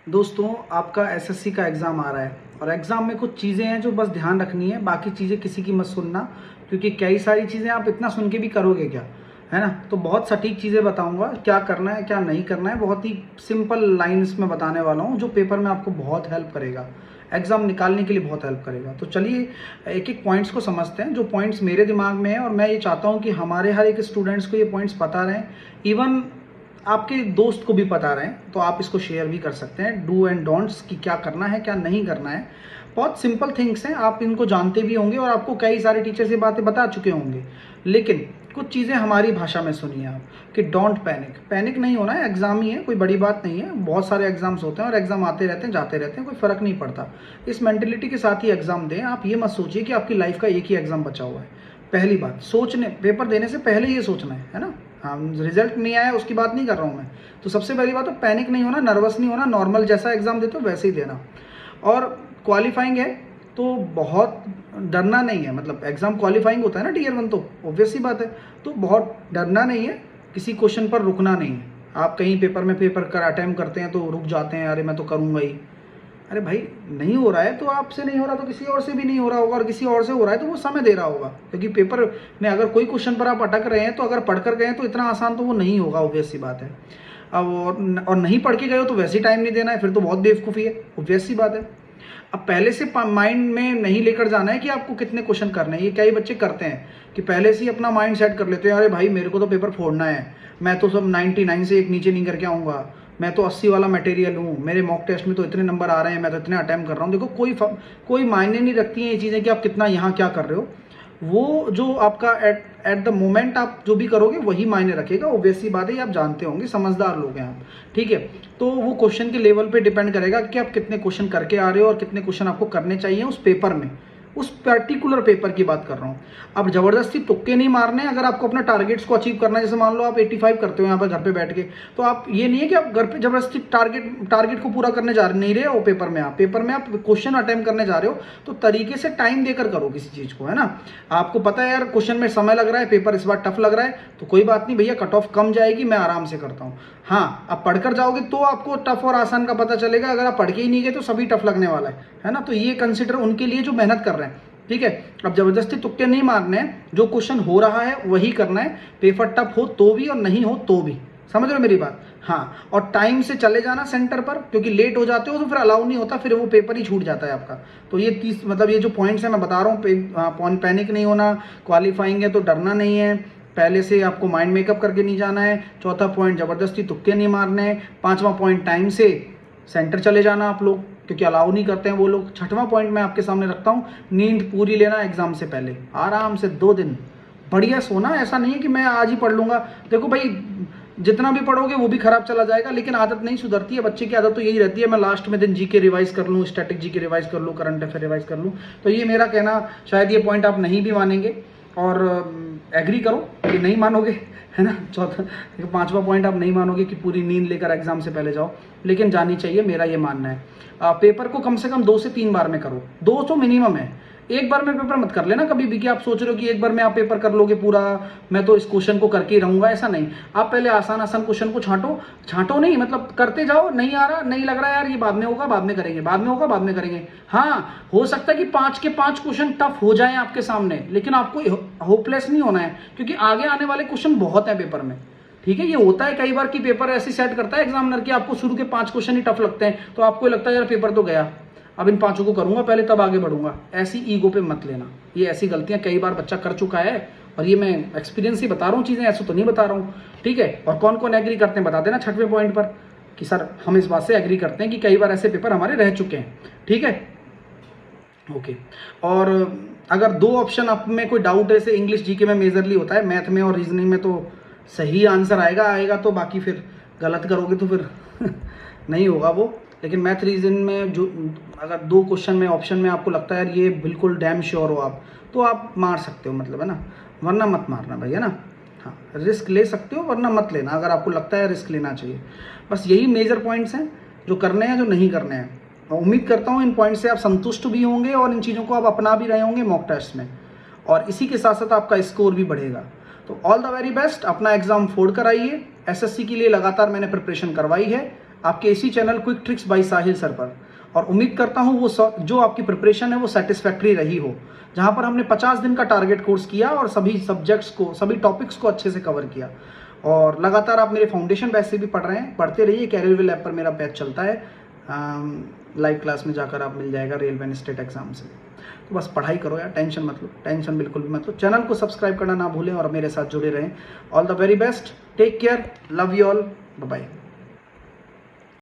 दोस्तों, आपका एसएससी का एग्ज़ाम आ रहा है और एग्ज़ाम में कुछ चीज़ें हैं जो बस ध्यान रखनी है, बाकी चीज़ें किसी की मत सुनना, क्योंकि कई सारी चीज़ें आप इतना सुन के भी करोगे क्या, है ना। तो बहुत सटीक चीज़ें बताऊंगा, क्या करना है क्या नहीं करना है, बहुत ही सिंपल लाइन्स में बताने वाला हूँ जो पेपर में आपको बहुत हेल्प करेगा, एग्ज़ाम निकालने के लिए बहुत हेल्प करेगा। तो चलिए एक एक पॉइंट्स को समझते हैं, जो पॉइंट्स मेरे दिमाग में है और मैं ये चाहता हूँ कि हमारे हर एक स्टूडेंट्स को ये पॉइंट्स पता रहें, इवन आपके दोस्त को भी पता रहे, तो आप इसको शेयर भी कर सकते हैं। डू एंड डोंट्स कि क्या करना है क्या नहीं करना है, बहुत सिंपल थिंग्स हैं, आप इनको जानते भी होंगे और आपको कई सारे टीचर्स ये बातें बता चुके होंगे। लेकिन कुछ चीज़ें हमारी भाषा में सुनिए आप कि डोंट पैनिक। पैनिक नहीं होना है, एग्ज़ाम ही है, कोई बड़ी बात नहीं है। बहुत सारे एग्जाम्स होते हैं और एग्ज़ाम आते रहते हैं जाते रहते हैं, कोई फ़र्क नहीं पड़ता। इस मेंटेलिटी के साथ ही एग्ज़ाम दें। आप ये मत सोचिए कि आपकी लाइफ का एक ही एग्ज़ाम बचा हुआ है। पहली बात, सोचने पेपर देने से पहले ये सोचना है ना। हाँ, रिजल्ट नहीं आया उसकी बात नहीं कर रहा हूँ मैं। तो सबसे पहली बात तो पैनिक नहीं होना, नर्वस नहीं होना, नॉर्मल जैसा एग्ज़ाम देते हो वैसे ही देना। और क्वालिफाइंग है तो बहुत डरना नहीं है, मतलब एग्ज़ाम क्वालिफाइंग होता है ना टीयर 1, तो ऑब्वियस सी बात है, तो बहुत डरना नहीं है, किसी क्वेश्चन पर रुकना नहीं है। आप कहीं पेपर कर अटैम्प्ट करते हैं तो रुक जाते हैं, अरे मैं तो करूँगा ही। अरे भाई, नहीं हो रहा है तो आपसे नहीं हो रहा तो किसी और से भी नहीं हो रहा होगा, और किसी और से हो रहा है तो वो समय दे रहा होगा, क्योंकि पेपर में अगर कोई क्वेश्चन पर आप अटक रहे हैं तो अगर पढ़ कर गए तो इतना आसान तो वो नहीं होगा, ऑब्वियस सी बात है। अब और नहीं पढ़ के गए हो तो वैसे ही टाइम नहीं देना है, फिर तो बहुत बेवकूफ़ी है, ऑब्वियस सी बात है। अब पहले से माइंड में नहीं लेकर जाना है कि आपको कितने क्वेश्चन करने हैं। ये कई बच्चे करते हैं कि पहले से ही अपना माइंड सेट कर लेते हैं, अरे भाई मेरे को तो पेपर फोड़ना है, मैं तो सब 99 से एक नीचे नहीं करके आऊँगा, मैं तो 80 वाला मटेरियल हूँ, मेरे मॉक टेस्ट में तो इतने नंबर आ रहे हैं, मैं तो इतने अटैम्प्ट कर रहा हूँ। देखो कोई मायने नहीं रखती हैं ये चीज़ें कि आप कितना यहाँ क्या कर रहे हो। वो जो आपका एट द मोमेंट आप जो भी करोगे वही मायने रखेगा, ऑब्वियस सी बात है, ये आप जानते होंगे, समझदार लोग हैं आप, ठीक है। तो वो क्वेश्चन के लेवल पे डिपेंड करेगा कि आप कितने क्वेश्चन करके आ रहे हो और कितने क्वेश्चन आपको करने चाहिए उस पेपर में, उस पर्टिकुलर पेपर की बात कर रहा हूँ। अब ज़बरदस्ती तुक्के नहीं मारने। अगर आपको अपना टारगेट्स को अचीव करना है, जैसे मान लो आप 85 करते हो यहाँ पर घर पे बैठ के, तो आप ये नहीं है कि आप घर पे ज़बरदस्ती टारगेट को पूरा करने जा रहे नहीं रहे हो। पेपर में आप क्वेश्चन अटेम्प्ट करने जा रहे हो, तो तरीके से टाइम देकर करो किसी चीज़ को, है ना। आपको पता है यार क्वेश्चन में समय लग रहा है, पेपर इस बार टफ लग रहा है, तो कोई बात नहीं भैया, कट ऑफ कम जाएगी, मैं आराम से करता हूँ। हाँ, आप पढ़कर जाओगे तो आपको टफ और आसान का पता चलेगा, अगर आप पढ़ के ही नहीं गए तो सभी टफ लगने वाला है ना। तो ये कंसिडर उनके लिए जो मेहनत कर रहे हैं, ठीक है। अब जबरदस्ती तुक्के नहीं मारने हैं, जो क्वेश्चन हो रहा है वही करना है, पेपर टफ हो तो भी और नहीं हो तो भी, समझ रहे हो मेरी बात। हाँ, और टाइम से चले जाना सेंटर पर, क्योंकि लेट हो जाते हो तो फिर अलाउ नहीं होता, फिर वो पेपर ही छूट जाता है आपका। तो ये 30 मतलब ये जो पॉइंट्स हैं मैं बता रहा हूँ, पैनिक नहीं होना, क्वालिफाइंग है तो डरना नहीं है, पहले से आपको माइंड मेकअप करके नहीं जाना है। चौथा पॉइंट, ज़बरदस्ती तुक्के नहीं मारने हैं। पाँचवा पॉइंट, टाइम से सेंटर चले जाना आप लोग, क्योंकि अलाउ नहीं करते हैं वो लोग। छठवां पॉइंट मैं आपके सामने रखता हूँ, नींद पूरी लेना एग्जाम से पहले, आराम से 2 दिन बढ़िया सोना। ऐसा नहीं है कि मैं आज ही पढ़ लूँगा। देखो भाई, जितना भी पढ़ोगे वो भी खराब चला जाएगा, लेकिन आदत नहीं सुधरती है। बच्चे की आदत तो यही रहती है, मैं लास्ट में दिन जीके रिवाइज कर लूँ, स्टैटिक जीके रिवाइज कर लूँ, करंट अफेयर रिवाइज कर लूँ। तो ये मेरा कहना, शायद ये पॉइंट आप नहीं भी मानेंगे और एग्री करो कि नहीं मानोगे, है ना। पांचवा पॉइंट आप नहीं मानोगे कि पूरी नींद लेकर एग्जाम से पहले जाओ, लेकिन जानी चाहिए, मेरा ये मानना है। पेपर को कम से कम 2 से 3 बार में करो, 2 तो मिनिमम है। एक बार में पेपर मत कर लेना कभी भी कि आप सोच रहे हो कि एक बार में आप पेपर कर लोगे पूरा, मैं तो इस क्वेश्चन को करके ही रहूंगा, ऐसा नहीं। आप पहले आसान क्वेश्चन को छांटो नहीं, मतलब करते जाओ। नहीं आ रहा, नहीं लग रहा यार, ये बाद में होगा, बाद में करेंगे, बाद में होगा, बाद में करेंगे। हाँ, हो सकता है कि 5 के 5 क्वेश्चन टफ हो जाएं आपके सामने, लेकिन आपको होपलेस नहीं होना है, क्योंकि आगे आने वाले क्वेश्चन बहुत हैं पेपर में, ठीक है। ये होता है कई बार कि पेपर ऐसे सेट करता है एग्जामिनर कि आपको शुरू के 5 क्वेश्चन ही टफ लगते हैं, तो आपको लगता है यार पेपर तो गया, अब इन 5 को करूंगा पहले तब आगे बढ़ूंगा। ऐसी ईगो पे मत लेना, ये ऐसी गलतियां कई बार बच्चा कर चुका है, और ये मैं एक्सपीरियंस ही बता रहा हूँ चीज़ें, ऐसे तो नहीं बता रहा हूँ, ठीक है। और कौन कौन एग्री करते हैं बता देना 6वें पॉइंट पर कि सर हम इस बात से एग्री करते हैं कि कई बार ऐसे पेपर हमारे रह चुके हैं, ठीक है, ओके। और अगर 2 ऑप्शन आप में कोई डाउट है, जैसे इंग्लिश जीके में मेजरली होता है, मैथ में और रीजनिंग में तो सही आंसर आएगा, तो बाकी फिर गलत करोगे तो फिर नहीं होगा वो। लेकिन मैथ रीजन में जो अगर 2 क्वेश्चन में ऑप्शन में आपको लगता है यार ये बिल्कुल डैम श्योर हो आप, तो आप मार सकते हो, मतलब, है ना, वरना मत मारना भाई, है ना। हाँ, रिस्क ले सकते हो वरना मत लेना, अगर आपको लगता है रिस्क लेना चाहिए। बस यही मेजर पॉइंट्स हैं जो करने हैं, जो नहीं करने हैं। मैं उम्मीद करता हूँ इन पॉइंट से आप संतुष्ट भी होंगे और इन चीज़ों को आप अपना भी रहे होंगे मॉक टेस्ट में, और इसी के साथ साथ आपका स्कोर भी बढ़ेगा। तो ऑल द वेरी बेस्ट, अपना एग्जाम फोड़ कर आइए। एसएससी के लिए लगातार मैंने प्रिपरेशन करवाई है, आपके इसी चैनल क्विक ट्रिक्स बाय साहिल सर पर। और उम्मीद करता हूँ वो जो आपकी प्रिपरेशन है वो सेटिस्फैक्ट्री रही हो, जहाँ पर हमने 50 दिन का टारगेट कोर्स किया और सभी सब्जेक्ट्स को, सभी टॉपिक्स को अच्छे से कवर किया। और लगातार आप मेरे फाउंडेशन बैच से भी पढ़ रहे हैं, पढ़ते रहिए। कैरियरविल ऐप पर मेरा बैच चलता है, लाइव क्लास में जाकर आप मिल जाएगा रेलवे एंड स्टेट एग्जाम से। तो बस पढ़ाई करो यार, टेंशन मत लो, टेंशन बिल्कुल भी मत लो। चैनल को सब्सक्राइब करना ना भूलें और मेरे साथ जुड़े रहें। All the very best, take care, love you all, bye bye.